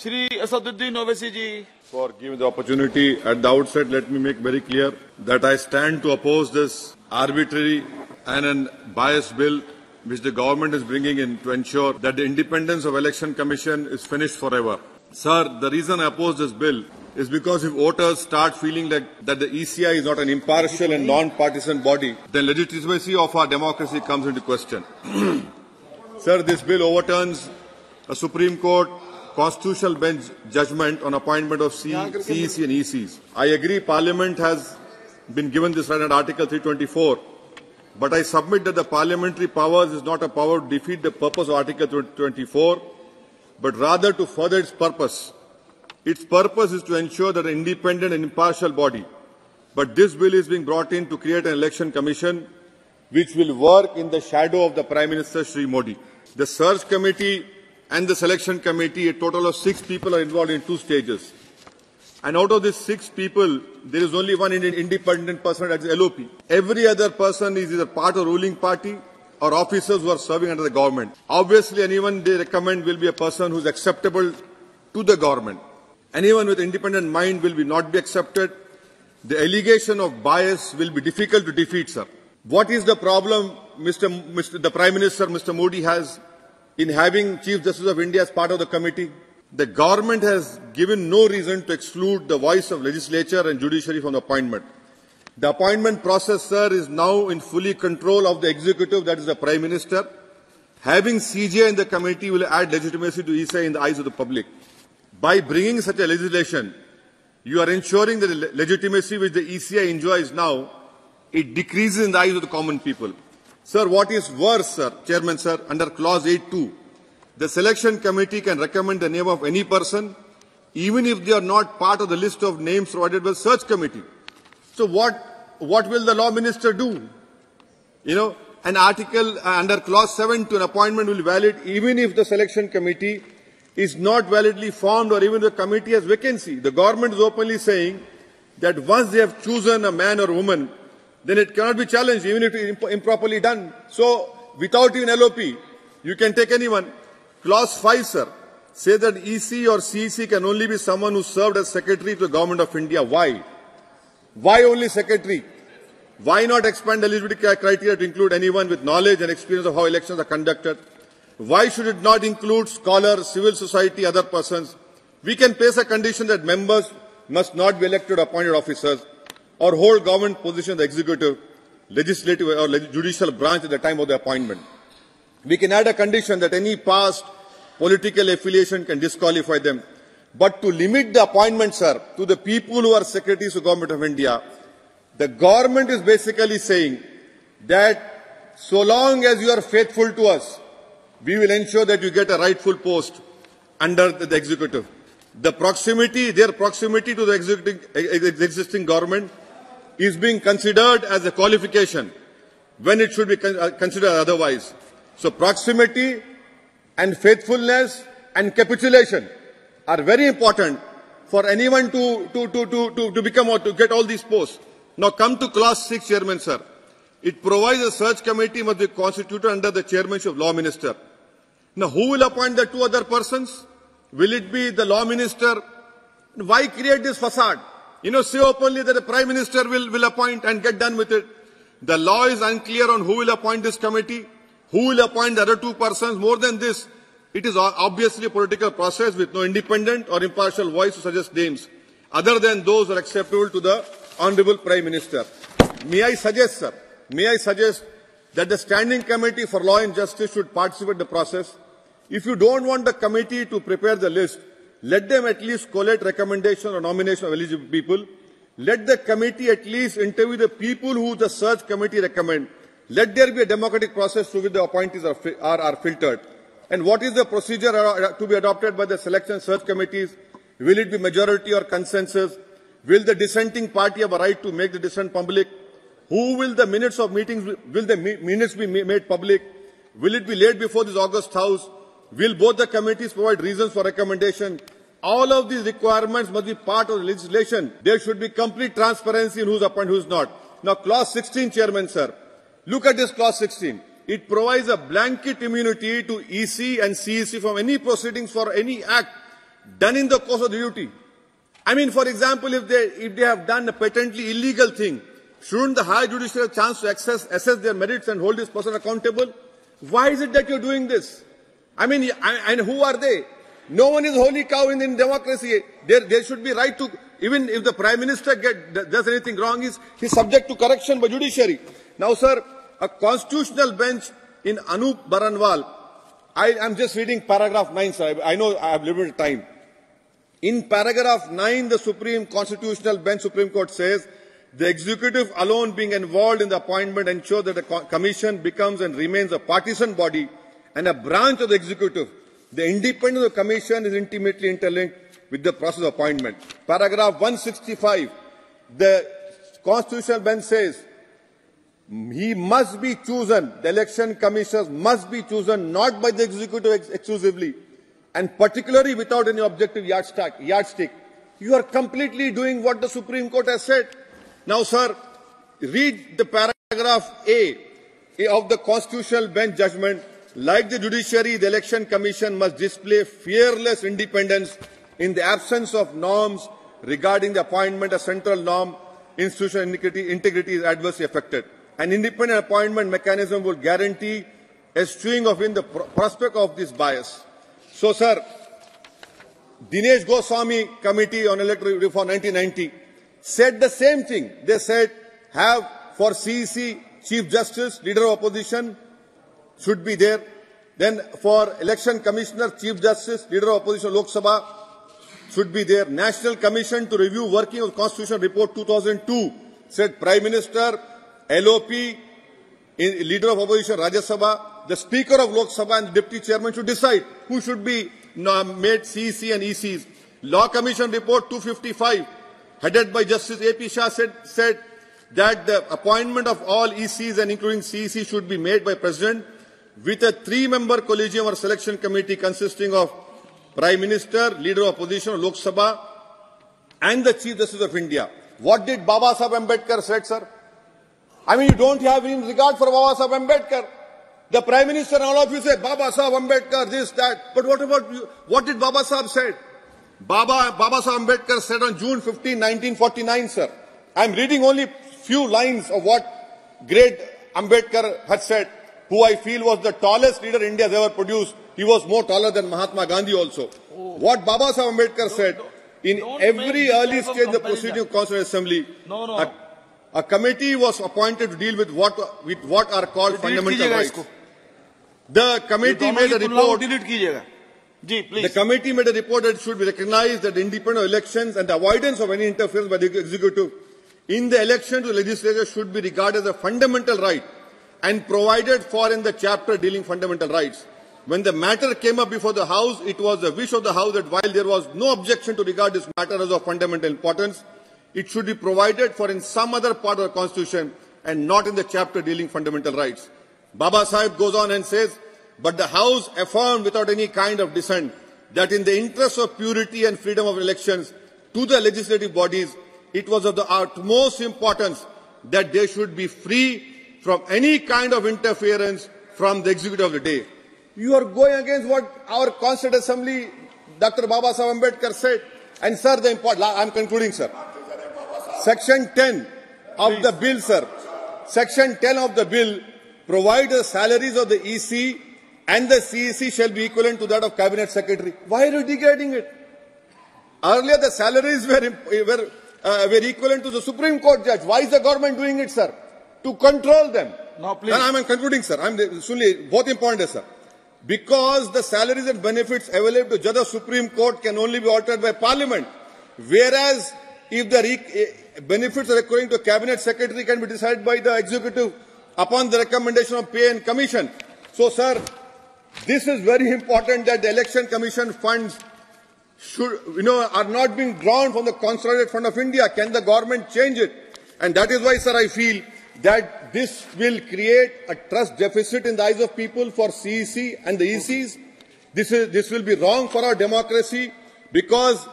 Shri Asaduddin Owaisi ji. For giving the opportunity. At the outset, let me make very clear that I stand to oppose this arbitrary and biased bill which the government is bringing in to ensure that the independence of Election Commission is finished forever. Sir, the reason I oppose this bill is because if voters start feeling that the ECI is not an impartial and non-partisan body, then legitimacy of our democracy comes into question. Sir, this bill overturns a Supreme Court constitutional bench judgment on appointment of CEC and ECs. I agree Parliament has been given this right under Article 324, but I submit that the parliamentary powers is not a power to defeat the purpose of Article 24, but rather to further its purpose. Its purpose is to ensure that an independent and impartial body. But this bill is being brought in to create an election commission which will work in the shadow of the Prime Minister Shri Modi. The search committee and the selection committee, a total of 6 people are involved in 2 stages. And out of these 6 people, there is only one independent person, that is LOP. Every other person is either part of the ruling party or officers who are serving under the government. Obviously, anyone they recommend will be a person who is acceptable to the government. Anyone with independent mind will not be accepted. The allegation of bias will be difficult to defeat, sir. What is the problem the Prime Minister, Mr. Modi, has in having Chief Justice of India as part of the committee? The government has given no reason to exclude the voice of legislature and judiciary from the appointment. The appointment process, sir, is now in fully control of the executive, that is the Prime Minister. Having CJ in the committee will add legitimacy to ECI in the eyes of the public. By bringing such a legislation, you are ensuring that the legitimacy which the ECI enjoys now, it decreases in the eyes of the common people. Sir, what is worse, sir, Chairman, sir, under Clause 8.2, the selection committee can recommend the name of any person, even if they are not part of the list of names provided by the search committee. So what will the law minister do? An article under Clause 7 to an appointment will be valid even if the selection committee is not validly formed or even the committee has vacancy. The government is openly saying that once they have chosen a man or woman, then it cannot be challenged even if it is improperly done. So without even LOP, you can take anyone. Clause 5, sir, says that EC or CEC can only be someone who served as secretary to the government of India. Why? Why only secretary? Why not expand eligibility criteria to include anyone with knowledge and experience of how elections are conducted? Why should it not include scholars, civil society, other persons? We can place a condition that members must not be elected or appointed officers or hold government position in the executive, legislative or judicial branch at the time of the appointment. We can add a condition that any past political affiliation can disqualify them. But to limit the appointment, sir, to the people who are secretaries of the Government of India, the government is basically saying that so long as you are faithful to us, we will ensure that you get a rightful post under the executive. Their proximity to the existing government is being considered as a qualification when it should be considered otherwise. So proximity and faithfulness and capitulation are very important for anyone to become or to get all these posts. Now come to Clause 6, Chairman, sir. It provides a search committee must be constituted under the chairmanship of Law Minister. Now who will appoint the 2 other persons? Will it be the Law Minister? Why create this facade? Say openly that the Prime Minister will appoint and get done with it. The law is unclear on who will appoint this committee, who will appoint the other 2 persons. More than this, it is obviously a political process with no independent or impartial voice to suggest names, other than those who are acceptable to the Honourable Prime Minister. May I suggest, sir, that the Standing Committee for Law and Justice should participate in the process. If you don't want the committee to prepare the list, let them at least collect recommendation or nomination of eligible people. Let the committee at least interview the people who the search committee recommend. Let there be a democratic process through which the appointees are filtered. And what is the procedure to be adopted by the selection search committees? Will it be majority or consensus? Will the dissenting party have a right to make the dissent public? Who will the minutes of meetings, will the minutes be made public? Will it be laid before this August House? Will both the committees provide reasons for recommendation? All of these requirements must be part of the legislation. There should be complete transparency in who's appointed, who's not. Now, Clause 16, Chairman, sir. Look at this Clause 16. It provides a blanket immunity to EC and CEC from any proceedings for any act done in the course of the duty. I mean, for example, if they have done a patently illegal thing, shouldn't the high judiciary have a chance to assess their merits and hold this person accountable? Why is it that you're doing this? I mean, and who are they? No one is holy cow in democracy. There should be right to, even if the Prime Minister does anything wrong, he's subject to correction by judiciary. Now, sir, a constitutional bench in Anup Baranwal, I am just reading paragraph 9, sir. I know I have limited time. In paragraph 9, the Supreme Constitutional Bench Supreme Court says, the executive alone being involved in the appointment ensure that the commission becomes and remains a partisan body and a branch of the executive. The independence of the commission is intimately interlinked with the process of appointment. Paragraph 165, the Constitutional Bench says, he must be chosen, the election commissioners must be chosen not by the executive exclusively and particularly without any objective yardstick. You are completely doing what the Supreme Court has said. Now, sir, read the paragraph A of the Constitutional Bench judgment. Like the judiciary, the Election Commission must display fearless independence in the absence of norms regarding the appointment. A central norm, institutional integrity is adversely affected. An independent appointment mechanism will guarantee eschewing of in the prospect of this bias. So, sir, Dinesh Goswami Committee on Electoral Reform 1990 said the same thing. They said, have for CEC, Chief Justice, Leader of Opposition should be there. Then for Election Commissioner, Chief Justice, Leader of Opposition, Lok Sabha should be there. National Commission to Review Working of Constitution Report 2002 said Prime Minister, LOP, Leader of Opposition, Rajya Sabha, the Speaker of Lok Sabha and the Deputy Chairman should decide who should be made CEC and ECs. Law Commission Report 255, headed by Justice A.P. Shah, said that the appointment of all ECs and including CEC should be made by President with a 3-member collegium or selection committee consisting of Prime Minister, Leader of Opposition, Lok Sabha and the Chief Justice of India. What did Baba Saheb Ambedkar said, sir? I mean, you don't have any regard for Baba Saheb Ambedkar. The Prime Minister and all of you say, Baba Saheb Ambedkar, this, that. But what about you? What did Baba Saheb say? Baba Saheb Ambedkar said on June 15, 1949, sir. I'm reading only few lines of what great Ambedkar had said, who I feel was the tallest leader India has ever produced. He was more taller than Mahatma Gandhi also. What Baba Saheb Ambedkar said, in every early stage of the proceeding of Constitutional Assembly, a committee was appointed to deal with what are called fundamental rights. The committee made a report. The committee made a report that it should be recognized that independent elections and the avoidance of any interference by the executive in the election to the legislature should be regarded as a fundamental right and provided for in the chapter dealing fundamental rights. When the matter came up before the House, it was the wish of the House that while there was no objection to regard this matter as of fundamental importance, it should be provided for in some other part of the Constitution and not in the chapter dealing fundamental rights. Baba Sahib goes on and says, but the House affirmed without any kind of dissent that in the interest of purity and freedom of elections to the legislative bodies, it was of the utmost importance that they should be free from any kind of interference from the executive of the day. You are going against what our Constituent Assembly, Dr. Baba Sahib Ambedkar said. And sir, I'm concluding, sir. Section 10 of the bill, sir. Section 10 of the bill provides the salaries of the EC and the CEC shall be equivalent to that of Cabinet Secretary. Why are you degrading it? Earlier the salaries were equivalent to the Supreme Court judge. Why is the government doing it, sir? To control them. No, please. And I'm concluding, sir. Both important, sir. Because the salaries and benefits available to judge of Supreme Court can only be altered by Parliament. Whereas if the benefits are according to a Cabinet Secretary can be decided by the Executive upon the recommendation of Pay and Commission. So, sir, this is very important that the Election Commission funds are not being drawn from the Consolidated Fund of India. Can the government change it? And that is why, sir, I feel that this will create a trust deficit in the eyes of people for CEC and the ECs. This will be wrong for our democracy, because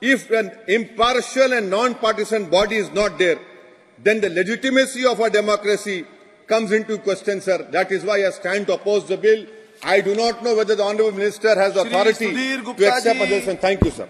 if an impartial and non-partisan body is not there, then the legitimacy of our democracy comes into question, sir. That is why I stand to oppose the bill. I do not know whether the Honourable Minister has the Shri authority Sudhir to Gupta accept ji. others. Thank you, sir.